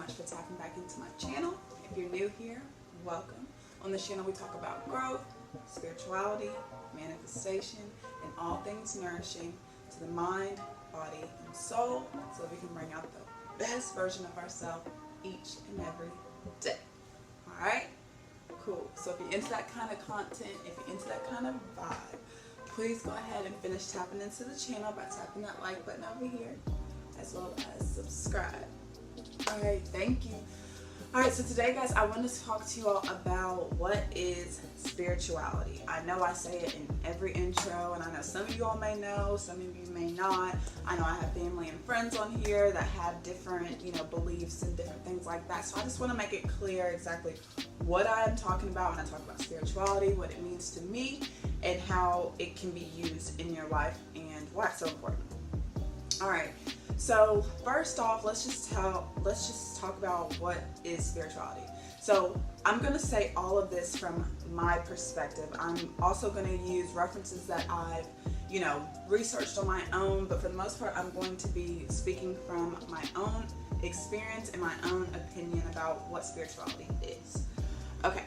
much for tapping back into my channel. If you're new here, welcome. On this channel we talk about growth, spirituality, manifestation, and all things nourishing to the mind, body, and soul, so we can bring out the best version of ourselves each and every day. Alright? Cool. So if you're into that kind of content, if you're into that kind of vibe, please go ahead and finish tapping into the channel by tapping that like button over here, as well as subscribe. Alright, thank you. Alright, so today guys, I want to talk to you all about what is spirituality. I know I say it in every intro, and I know some of you all may know, some of you may not. I know I have family and friends on here that have different, beliefs and different things like that. So I just want to make it clear exactly what I am talking about when I talk about spirituality, what it means to me, and how it can be used in your life and why it's so important. Alright. So first off, let's just talk about what is spirituality. So I'm going to say all of this from my perspective. I'm also going to use references that I've, researched on my own, but for the most part, I'm going to be speaking from my own experience and my own opinion about what spirituality is. Okay,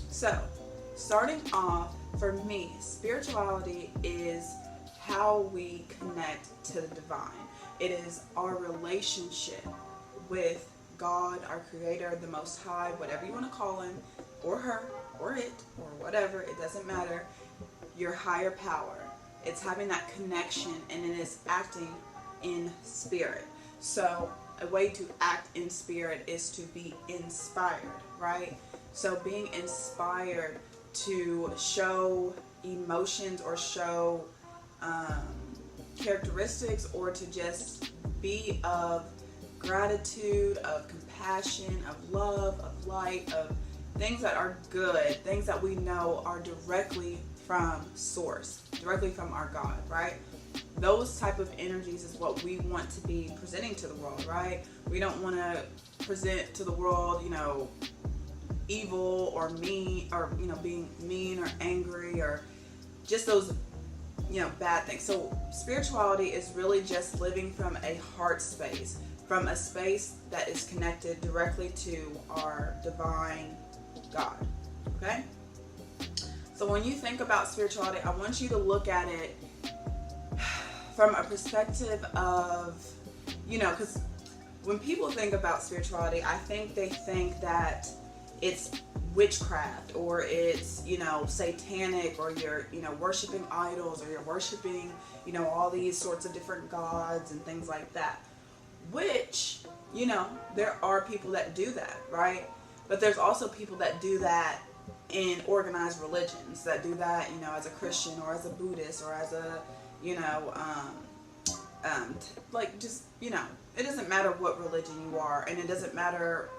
so starting off, for me, spirituality is how we connect to the divine. It is our relationship with God, our Creator, the Most High, whatever you want to call Him, or her, or it, or whatever, it doesn't matter, your higher power. It's having that connection, and it is acting in spirit. So a way to act in spirit is to be inspired, right? So being inspired to show emotions or show characteristics, or to just be of gratitude, of compassion, of love, of light, of things that are good, things that we know are directly from source, directly from our God, right? Those type of energies is what we want to be presenting to the world, right? We don't want to present to the world, evil or mean, or being mean or angry, or just those bad things. So spirituality is really just living from a heart space, from a space that is connected directly to our divine God. Okay? So when you think about spirituality, I want you to look at it from a perspective of, because when people think about spirituality, I think they think that it's witchcraft, or it's satanic, or you're worshiping idols, or you're worshiping all these sorts of different gods and things like that, which there are people that do that, right? But there's also people that do that in organized religions, that do that as a Christian, or as a Buddhist, or as a it doesn't matter what religion you are, and it doesn't matter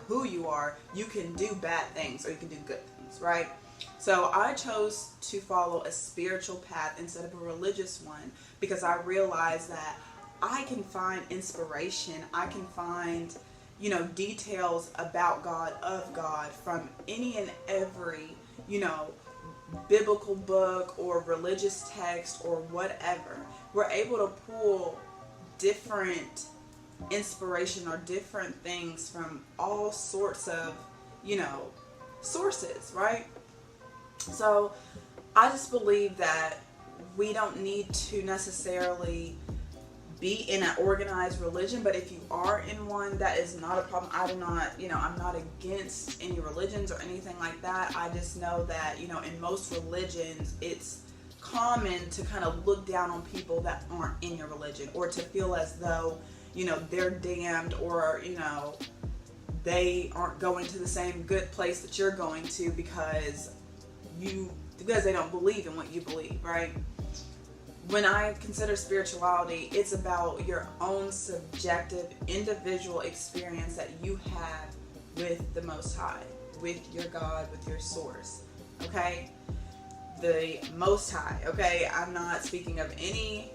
who you are. You can do bad things, or you can do good things, right? So I chose to follow a spiritual path instead of a religious one, because I realized that I can find inspiration, I can find details about God, of God, from any and every biblical book or religious text or whatever. We're able to pull different inspiration or different things from all sorts of sources, right? So I just believe that we don't need to necessarily be in an organized religion, but if you are in one, that is not a problem. I do not, I'm not against any religions or anything like that. I just know that in most religions, it's common to kind of look down on people that aren't in your religion, or to feel as though they're damned, or they aren't going to the same good place that you're going to because they don't believe in what you believe, right? When I consider spirituality, it's about your own subjective, individual experience that you have with the Most High, with your God, with your source, okay? The Most High, okay? I'm not speaking of any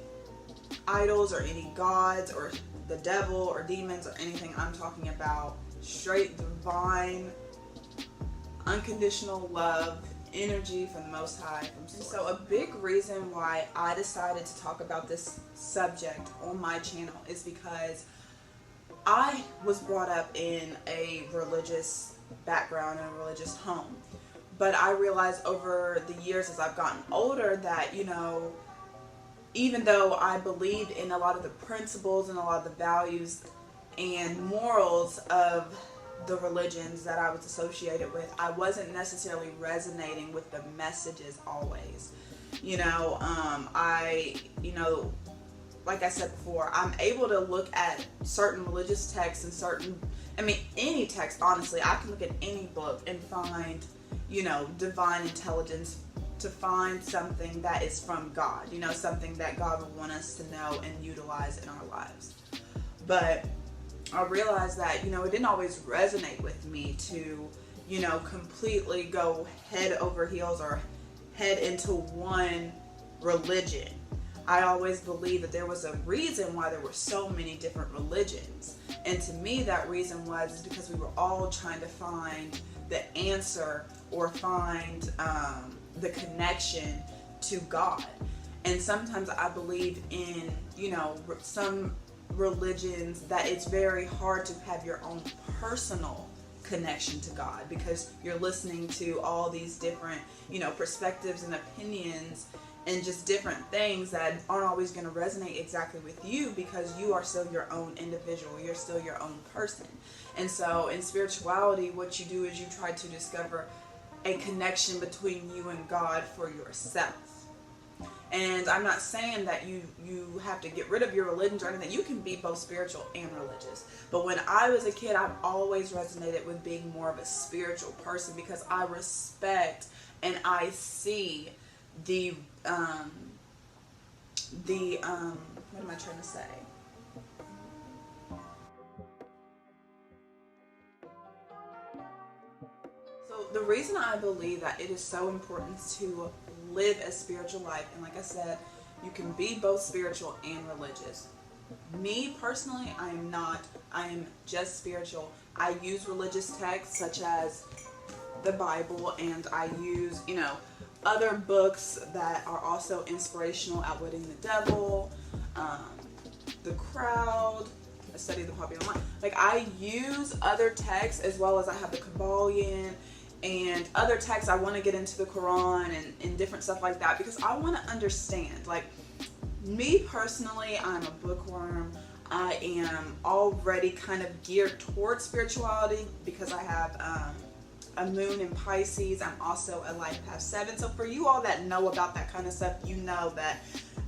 idols or any gods or the devil or demons or anything. I'm talking about straight divine, unconditional love, energy from the Most High, from source. So a big reason why I decided to talk about this subject on my channel is because I was brought up in a religious background, in a religious home. But I realized over the years as I've gotten older that, even though I believed in a lot of the principles and a lot of the values and morals of the religions that I was associated with, I wasn't necessarily resonating with the messages always. Like I said before, I'm able to look at certain religious texts and any text, honestly. I can look at any book and find, divine intelligence, to find something that is from God, something that God would want us to know and utilize in our lives. But I realized that, it didn't always resonate with me to, completely go head over heels or head into one religion. I always believed that there was a reason why there were so many different religions. And to me, that reason was because we were all trying to find the answer or find the connection to God. And sometimes I believe in, some religions that it's very hard to have your own personal connection to God, because you're listening to all these different, perspectives and opinions and just different things that aren't always going to resonate exactly with you, because you are still your own individual. You're still your own person. And so in spirituality, what you do is you try to discover a connection between you and God for yourself. And I'm not saying that you have to get rid of your religions or anything. You can be both spiritual and religious. But when I was a kid, I've always resonated with being more of a spiritual person, because I respect and I see what am I trying to say? So the reason I believe that it is so important to live a spiritual life, and like I said, you can be both spiritual and religious. Me personally, I am not. I am just spiritual. I use religious texts such as the Bible, and I use, other books that are also inspirational, Outwitting the Devil, The Crowd, A Study of the Popular Mind. Like, I use other texts, as well as I have the Kabbalion and other texts. I want to get into the Quran and different stuff like that, because I want to understand. Like, me personally, I'm a bookworm. I am already kind of geared towards spirituality because I have a moon in Pisces. I'm also a life path 7. So for you all that know about that kind of stuff, you know that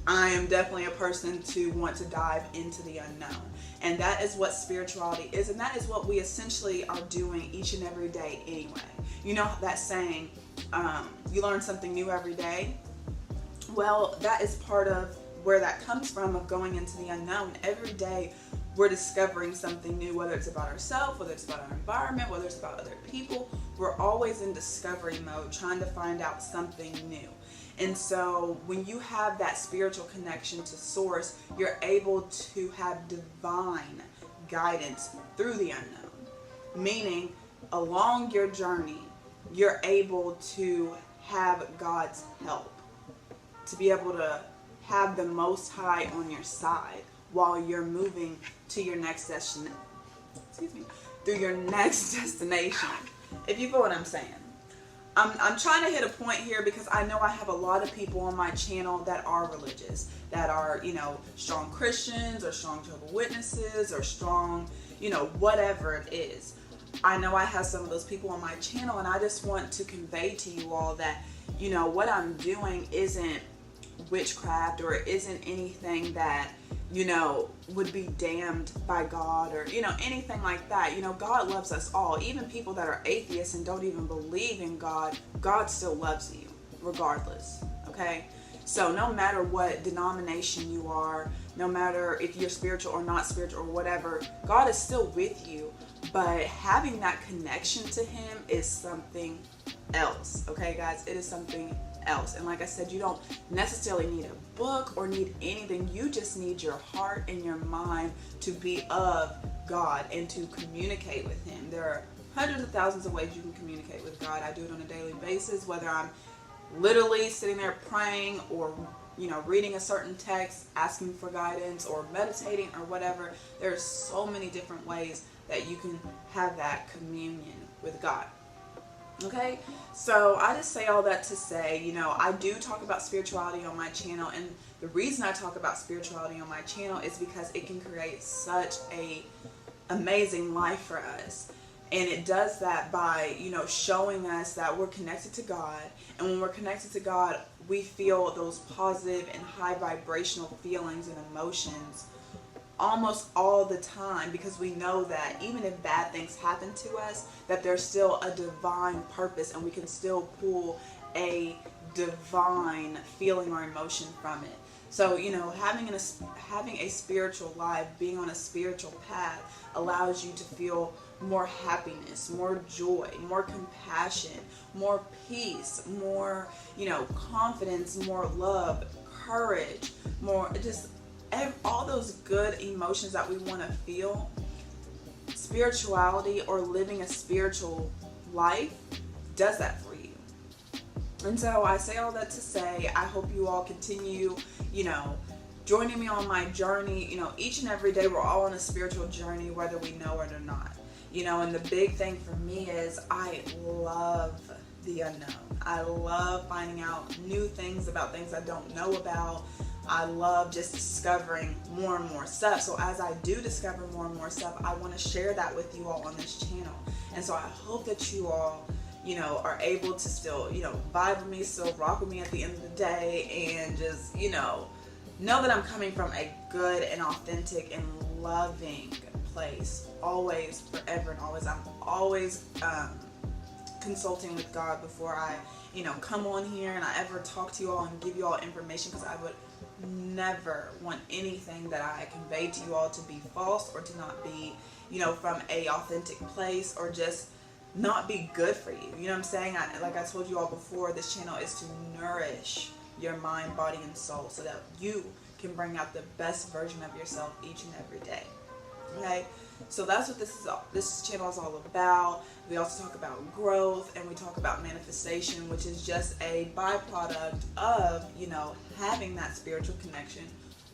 I am definitely a person to want to dive into the unknown. And that is what spirituality is. And that is what we essentially are doing each and every day anyway. You know that saying, you learn something new every day? Well, that is part of where that comes from, of going into the unknown. Every day we're discovering something new, whether it's about ourselves, whether it's about our environment, whether it's about other people. We're always in discovery mode, trying to find out something new. And so when you have that spiritual connection to source, you're able to have divine guidance through the unknown. Meaning, along your journey, you're able to have God's help, to be able to have the Most High on your side while you're moving to your next destination. Through your next destination. If you feel what I'm saying. I'm trying to hit a point here, because I know I have a lot of people on my channel that are religious, that are, strong Christians or strong Jehovah's Witnesses or strong, whatever it is. I know I have some of those people on my channel, and I just want to convey to you all that, what I'm doing isn't witchcraft, or isn't anything that, would be damned by God, or, anything like that. God loves us all. Even people that are atheists and don't even believe in God, God still loves you regardless. Okay? So no matter what denomination you are, no matter if you're spiritual or not spiritual or whatever, God is still with you. But having that connection to Him is something else. Okay, guys? It is something else. And like I said, you don't necessarily need a book or need anything. You just need your heart and your mind to be of God and to communicate with Him. There are hundreds of thousands of ways you can communicate with God. I do it on a daily basis, whether I'm literally sitting there praying or reading a certain text, asking for guidance, or meditating or whatever. There's so many different ways that you can have that communion with God. Okay, so I just say all that to say, I do talk about spirituality on my channel, and the reason I talk about spirituality on my channel is because it can create such a amazing life for us. And it does that by, showing us that we're connected to God. And when we're connected to God, we feel those positive and high vibrational feelings and emotions almost all the time, because we know that even if bad things happen to us, that there's still a divine purpose, and we can still pull a divine feeling or emotion from it. So, having a spiritual life, being on a spiritual path, allows you to feel more happiness, more joy, more compassion, more peace, more, confidence, more love, courage, more just all those good emotions that we want to feel. Spirituality, or living a spiritual life, does that for you. And so I say all that to say, I hope you all continue, joining me on my journey. Each and every day we're all on a spiritual journey, whether we know it or not. And the big thing for me is I love the unknown. I love finding out new things about things I don't know about. I love just discovering more and more stuff. So as I do discover more and more stuff, I want to share that with you all on this channel. And so I hope that you all, are able to still, vibe with me, still rock with me at the end of the day, and just, know that I'm coming from a good and authentic and loving place, always, forever and always. I'm always consulting with God before I, come on here and I ever talk to you all and give you all information, because I would never want anything that I convey to you all to be false, or to not be, from a authentic place, or just not be good for you. You know what I'm saying? Like I told you all before, this channel is to nourish your mind, body, and soul, so that you can bring out the best version of yourself each and every day. Okay? So that's what this channel is all about. We also talk about growth, and we talk about manifestation, which is just a byproduct of, having that spiritual connection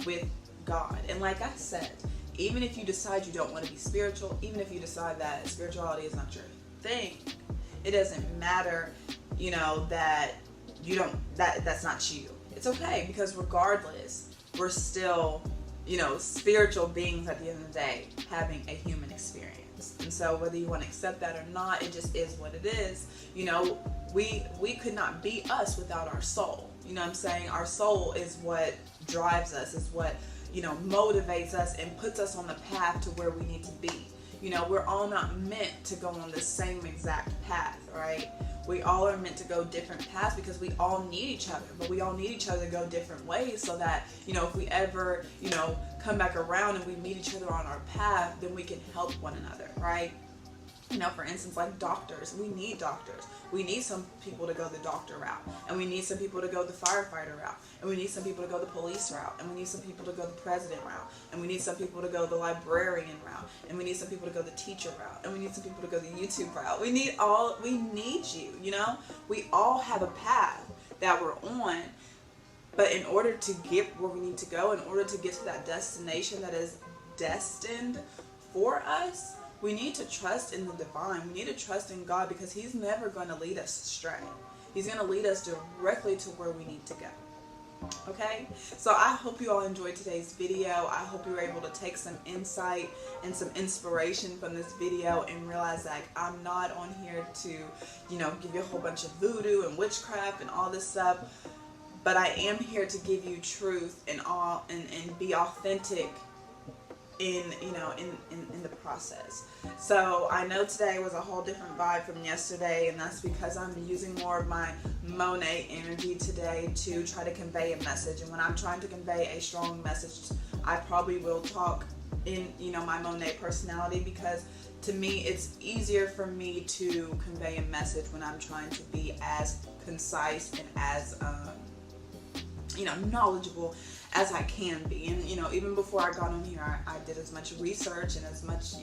with God. And like I said, even if you decide you don't want to be spiritual, even if you decide that spirituality is not your thing, it doesn't matter, that that's not you. It's okay, because regardless, we're still, spiritual beings at the end of the day, having a human experience. And so whether you want to accept that or not, it just is what it is. We could not be us without our soul. You know what I'm saying? Our soul is what drives us, is what, motivates us and puts us on the path to where we need to be. We're all not meant to go on the same exact path, right? We all are meant to go different paths, because we all need each other, but we all need each other to go different ways, so that, if we ever, come back around and we meet each other on our path, then we can help one another, right? For instance, like doctors, we need doctors. We need some people to go the doctor route, and we need some people to go the firefighter route, and we need some people to go the police route, and we need some people to go the president route, and we need some people to go the librarian route, and we need some people to go the teacher route, and we need some people to go the YouTube route. We need you, We all have a path that we're on, but in order to get where we need to go, in order to get to that destination that is destined for us, we need to trust in the divine. We need to trust in God, because He's never going to lead us astray. He's going to lead us directly to where we need to go. Okay? So I hope you all enjoyed today's video. I hope you were able to take some insight and some inspiration from this video, and realize that I'm not on here to, give you a whole bunch of voodoo and witchcraft and all this stuff. But I am here to give you truth and be authentic in the process. So I know today was a whole different vibe from yesterday, and that's because I'm using more of my Monet energy today to try to convey a message. And when I'm trying to convey a strong message, I probably will talk in my Monet personality, because to me it's easier for me to convey a message when I'm trying to be as concise and as knowledgeable as I can be. And even before I got on here, I did as much research and as much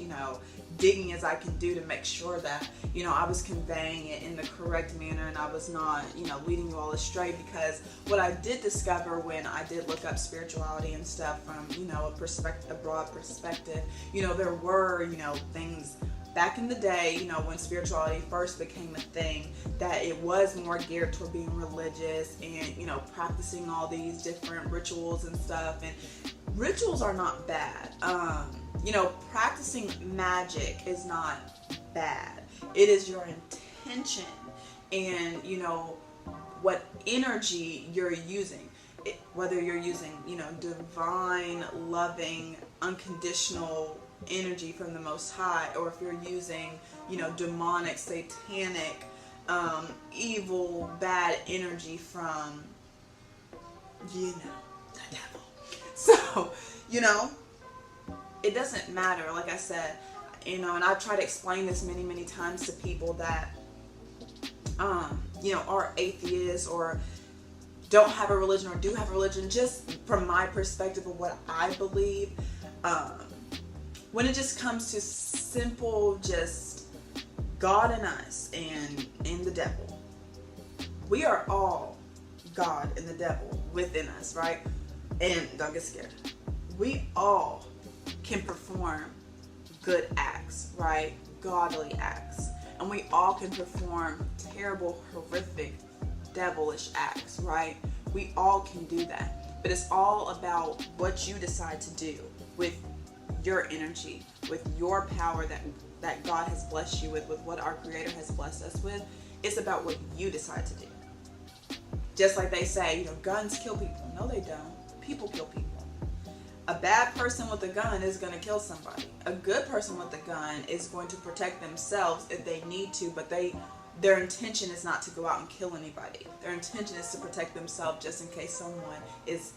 digging as I can do to make sure that I was conveying it in the correct manner, and I was not leading you all astray. Because what I did discover when I did look up spirituality and stuff from a broad perspective, there were things back in the day, when spirituality first became a thing, that it was more geared toward being religious and, practicing all these different rituals and stuff. And rituals are not bad. Practicing magic is not bad. It is your intention and, what energy you're using. Whether you're using, divine, loving, unconditional energy from the Most High, or if you're using demonic, satanic, evil, bad energy from the devil. So it doesn't matter. Like I said, and I've tried to explain this many times to people that are atheists or don't have a religion or do have a religion, just from my perspective of what I believe. When it just comes to simple, just God and us and the devil, we are all God and the devil within us, right? And don't get scared. We all can perform good acts, right? Godly acts. And we all can perform terrible, horrific, devilish acts, right? We all can do that. But it's all about what you decide to do with your energy, with your power that God has blessed you with what our Creator has blessed us with. It's about what you decide to do. Just like they say, guns kill people. No, they don't. People kill people. A bad person with a gun is going to kill somebody. A good person with a gun is going to protect themselves if they need to, but their intention is not to go out and kill anybody. Their intention is to protect themselves just in case someone is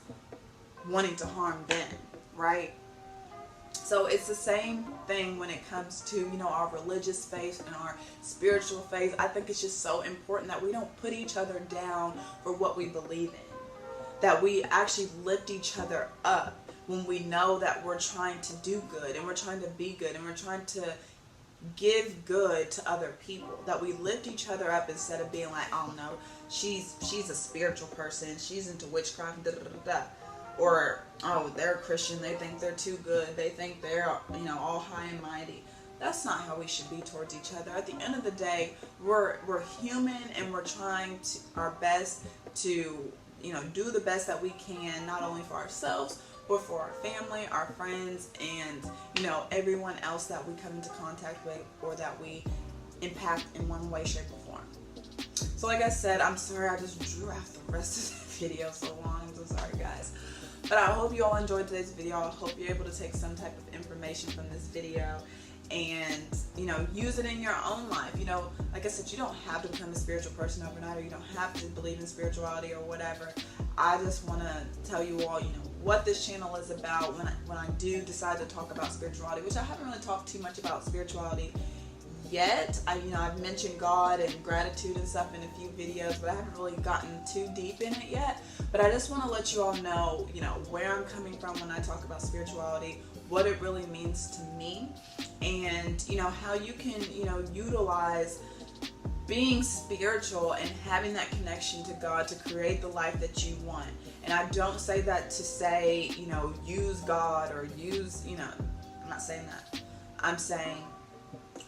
wanting to harm them, right? So it's the same thing when it comes to, our religious faith and our spiritual faith. I think it's just so important that we don't put each other down for what we believe in. That we actually lift each other up when we know that we're trying to do good and we're trying to be good and we're trying to give good to other people. That we lift each other up instead of being like, oh no, she's a spiritual person, she's into witchcraft, da da da da. Or, oh, they're Christian, they think they're too good, they think they're, all high and mighty. That's not how we should be towards each other. At the end of the day, we're human, and we're trying our best to, do the best that we can, not only for ourselves, but for our family, our friends, and, everyone else that we come into contact with or that we impact in one way, shape, or form. So like I said, I'm sorry I just drew out the rest of the video so long. I'm so sorry, guys. But I hope you all enjoyed today's video. I hope you're able to take some type of information from this video and, use it in your own life. Like I said, you don't have to become a spiritual person overnight, or you don't have to believe in spirituality or whatever. I just want to tell you all, what this channel is about when I do decide to talk about spirituality, which I haven't really talked too much about spirituality yet. I've mentioned God and gratitude and stuff in a few videos, but I haven't really gotten too deep in it yet. But I just want to let you all know, where I'm coming from when I talk about spirituality, what it really means to me, and, how you can, utilize being spiritual and having that connection to God to create the life that you want. And I don't say that to say, use God or use, I'm not saying that. I'm saying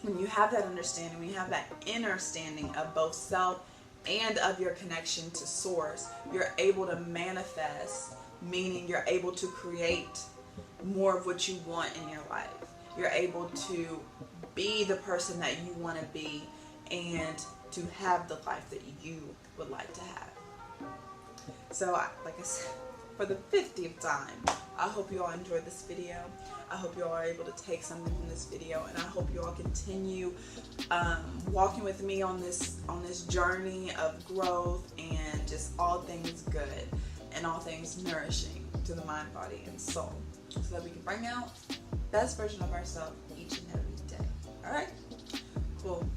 when you have that understanding, when you have that understanding of both self and of your connection to source, you're able to manifest, meaning you're able to create more of what you want in your life. You're able to be the person that you want to be and to have the life that you would like to have. So, like I said, for the 50th time, I hope you all enjoyed this video. I hope you all are able to take something from this video, and I hope you all continue walking with me on this journey of growth and just all things good and all things nourishing to the mind, body, and soul, so that we can bring out the best version of ourselves each and every day. All right? Cool.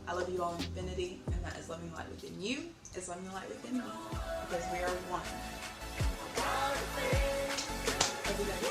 I love you all in infinity, and that is loving light within you. It's loving light within me, because we are one. Every day.